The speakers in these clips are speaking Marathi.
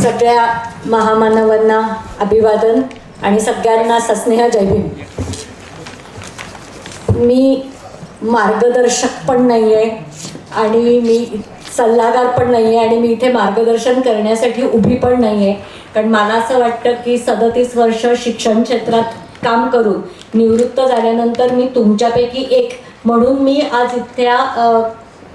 सगळ्या महामानवांना अभिवादन आणि सगळ्यांना सस्नेह जय भीम. मी मार्गदर्शक पण नाही आहे आणि मी सल्लागार पण नाही आहे आणि मी इथे मार्गदर्शन करण्यासाठी उभी पण नाही आहे. कारण मला असं वाटतं की 37 वर्ष शिक्षण क्षेत्रात काम करून निवृत्त झाल्यानंतर मी तुमच्यापैकी एक म्हणून मी आज इथल्या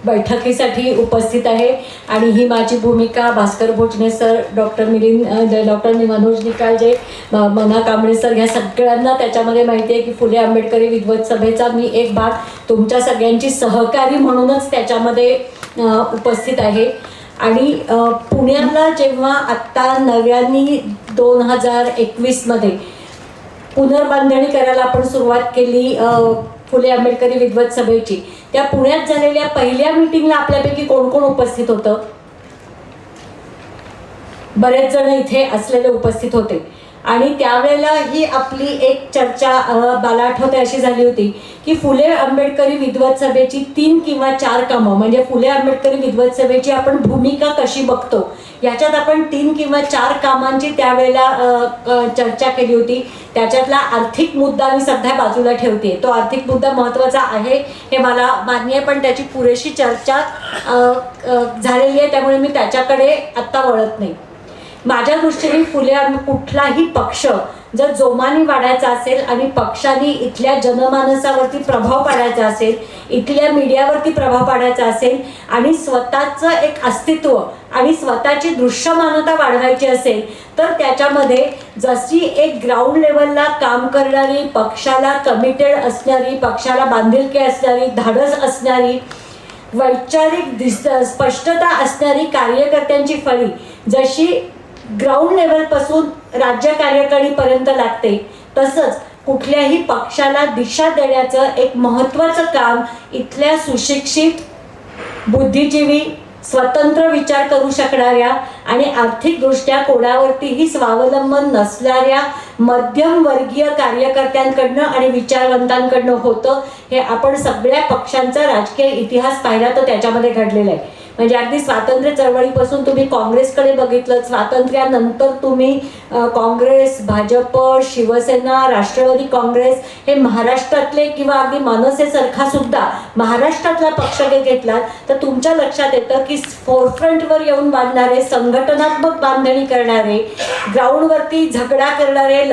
बैठकीसाठी उपस्थित आहे. आणि ही माझी भूमिका भास्कर भोजने सर, डॉक्टर मनोज निकाळजे, मना कांबळे सर ह्या सगळ्यांना त्याच्यामध्ये माहिती आहे की फुले आंबेडकरी विद्वत सभेचा मी एक भाग तुमच्या सगळ्यांची सहकारी म्हणूनच त्याच्यामध्ये उपस्थित आहे. आणि पुण्याला जेव्हा आत्ता नव्याने 2021मध्ये पुनर्बांधणी करायला आपण सुरुवात केली फुले आंबेडकरी विद्वत सभेची, त्या पुण्यात झालेल्या पहिल्या मीटिंगला आपल्यापैकी कोण कोण उपस्थित होतं? बरेच जण इथे असलेले उपस्थित होते. आणि त्यावेळेला ही आपली एक चर्चा मला आठवते अशी झाली होती की फुले आंबेडकरी विद्वत सभेची 3 किंवा 4 कामं, म्हणजे फुले आंबेडकरी विद्वत सभेची आपण भूमिका कशी बघतो याच्यात आपण 3 किंवा 4 कामांची त्यावेळेला चर्चा केली होती. त्याच्यातला आर्थिक मुद्दा मी सध्या बाजूला ठेवते. तो आर्थिक मुद्दा महत्त्वाचा आहे हे मला मान्य आहे, पण त्याची पुरेशी चर्चा झालेली आहे, त्यामुळे मी त्याच्याकडे आत्ता वळत नाही. माझ्या दृष्टीने कुठलाही पक्ष जर जोमाने वाढायचा असेल आणि पक्षाने इथल्या जनमानसावरती प्रभाव पाडायचा असेल, इथल्या मीडियावरती प्रभाव पाडायचा असेल आणि स्वतःचं एक अस्तित्व आणि स्वतःची दृश्यमानता वाढवायची असेल तर त्याच्यामध्ये जशी एक ग्राउंड लेवलला काम करणारी, पक्षाला कमिटेड असणारी, पक्षाला बांधिलकी असणारी, धाडस असणारी, वैचारिक स्पष्टता असणारी कार्यकर्त्यांची फळी जशी ग्राउंड लेवलपासून राज्य कार्यकारिणीपर्यंत लागते, तसंच कुठल्याही पक्षाला दिशा देण्याचं एक महत्त्वाचं काम इथल्या सुशिक्षित, बुद्धिजीवी, स्वतंत्र विचार करू शकणाऱ्या आणि आर्थिकदृष्ट्या कोणावरतीही स्वावलंबन नसणाऱ्या मध्यमवर्गीय कार्यकर्त्यांकडनं आणि विचारवंतांकडनं होतं. हे आपण सगळ्या पक्षांचा राजकीय इतिहास पाहिला तर त्याच्यामध्ये घडलेला आहे. म्हणजे अगदी स्वातंत्र्य चळवळीपासून तुम्ही काँग्रेसकडे बघितलं, स्वातंत्र्यानंतर तुम्ही काँग्रेस, भाजप, शिवसेना, राष्ट्रवादी काँग्रेस हे महाराष्ट्रातले किंवा अगदी मनसेसारखा सुद्धा महाराष्ट्रातला पक्ष घेतला तर तुमच्या लक्षात येतं की फोरफ्रंटवर येऊन बांधणारे, संघटनात्मक बांधणी करणारे, ग्राउंडवरती झगडा करणारे,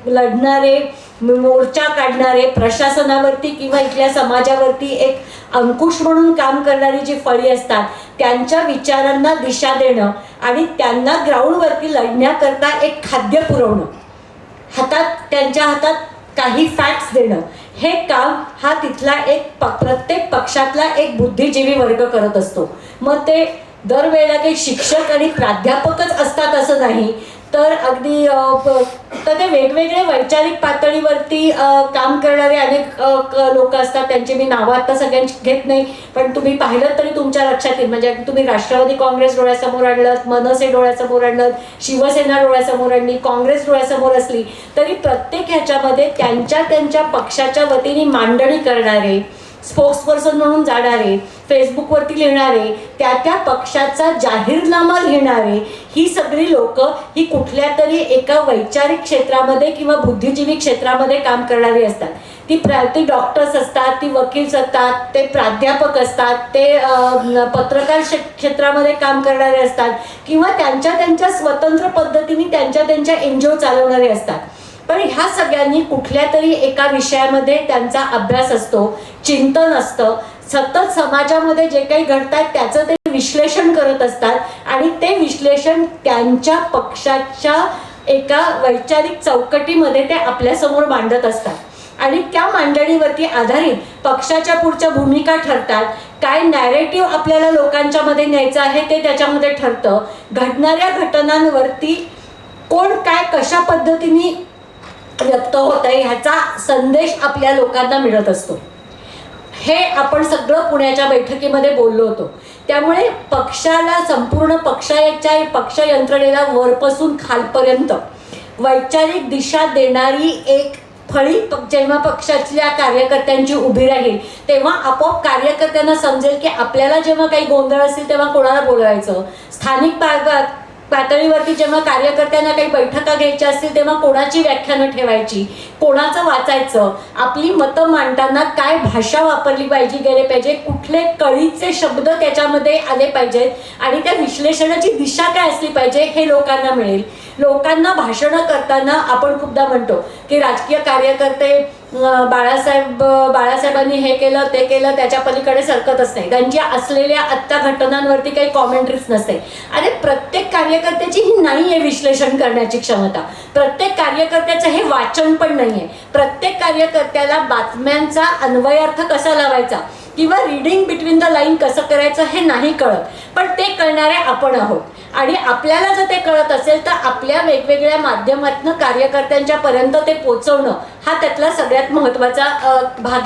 लढणारे, मोर्चा काढणारे, प्रशासनावरती किंवा इथल्या समाजावरती एक अंकुश म्हणून काम करणारी जी फळी असतात त्यांच्या विचारांना दिशा देणं आणि त्यांना ग्राउंडवरती लढण्याकरता एक खाद्य पुरवणं, त्यांच्या हातात काही फॅक्ट्स देणं, हे काम हा तिथला एक प्रत्येक पक्षातला एक बुद्धिजीवी वर्ग करत असतो. मग ते दरवेळेला काही शिक्षक आणि प्राध्यापकच असतात असं नाही, तर अगदी तर ते वेगवेगळे वैचारिक पातळीवरती काम करणारे अनेक लोक असतात. त्यांची मी नावं आता सगळ्यांची घेत नाही, पण तुम्ही पाहिलं तरी तुमच्या लक्षात येईल. म्हणजे तुम्ही राष्ट्रवादी काँग्रेस डोळ्यासमोर आणलं, मनसे डोळ्यासमोर आणलं, शिवसेना डोळ्यासमोर आणली, काँग्रेस डोळ्यासमोर असली तरी प्रत्येक ह्याच्यामध्ये त्यांच्या पक्षाच्या वतीने मांडणी करणारे, स्पोक्सपर्सन म्हणून जाणारे, फेसबुकवरती लिहिणारे, त्या पक्षाचा जाहीरनामा लिहिणारे, ही सगळी लोक ही कुठल्या तरी एका वैचारिक क्षेत्रामध्ये किंवा बुद्धिजीवी क्षेत्रामध्ये काम करणारी असतात. ती डॉक्टर्स असतात, ती वकील असतात, ते प्राध्यापक असतात, ते पत्रकार क्षेत्रामध्ये काम करणारे असतात किंवा त्यांच्या स्वतंत्र पद्धतीने त्यांच्या एनजीओ चालवणारे असतात. पण ह्या सगळ्यांनी कुठल्या तरी एका विषयामध्ये त्यांचा अभ्यास असतो, चिंतन असतं, सतत समाजामध्ये जे काही घडतात त्याचं ते विश्लेषण करत असतात आणि ते विश्लेषण त्यांच्या पक्षाच्या एका वैचारिक चौकटीमध्ये ते आपल्यासमोर मांडत असतात आणि त्या मांडणीवरती आधारित पक्षाच्या पुढच्या भूमिका ठरतात. काय नॅरेटिव्ह आपल्याला लोकांच्या मध्ये न्यायचं आहे ते त्याच्यामध्ये ठरतं. घडणाऱ्या घटनांवरती कोण काय कशा पद्धतीने व्यक्त होत आहे ह्याचा संदेश आपल्या लोकांना मिळत असतो. हे आपण सगळं पुण्याच्या बैठकीमध्ये बोललो होतो. त्यामुळे पक्षाला, संपूर्ण पक्षाच्या पक्ष यंत्रणेला वरपासून खालपर्यंत वैचारिक दिशा देणारी एक फळी जेव्हा पक्षातल्या कार्यकर्त्यांची उभी राहील तेव्हा आपोआप कार्यकर्त्यांना समजेल की आपल्याला जेव्हा काही गोंधळ असेल तेव्हा कोणाला बोलवायचं, स्थानिक पातळीवरती जेव्हा कार्यकर्त्यांना काही बैठका घ्यायच्या असतील तेव्हा कोणाची व्याख्यानं ठेवायची, कोणाचं वाचायचं, आपली मतं मांडताना काय भाषा वापरली गेले पाहिजे, कुठले कळीचे शब्द त्याच्यामध्ये आले पाहिजेत आणि त्या विश्लेषणाची दिशा काय असली पाहिजे हे लोकांना मिळेल. लोकांना भाषणं करताना आपण खूपदा म्हणतो की राजकीय कार्यकर्ते बाळासाहेबांनी हे केलं ते केलं त्याच्या पलीकडे सरकतच नाही, त्यांच्या असलेल्या आत्ता घटनांवरती काही कॉमेंट्रीज नसते. अरे प्रत्येक कार्यकर्त्याची ही नाही आहे विश्लेषण करण्याची क्षमता, प्रत्येक कार्यकर्त्याचं हे वाचन पण नाही आहे, प्रत्येक कार्यकर्त्याला बातम्यांचा अन्वयार्थ कसा लावायचा किंवा रीडिंग बिटवीन द लाईन कसं करायचं हे नाही कळत. पण ते कळणारे आपण आहोत आणि आपल्याला जर ते कळत असेल तर आपल्या वेगवेगळ्या माध्यमातून कार्यकर्त्यांच्या पर्यंत ते पोहोचवणं हा त्यातला सगळ्यात महत्त्वाचा भाग आहे.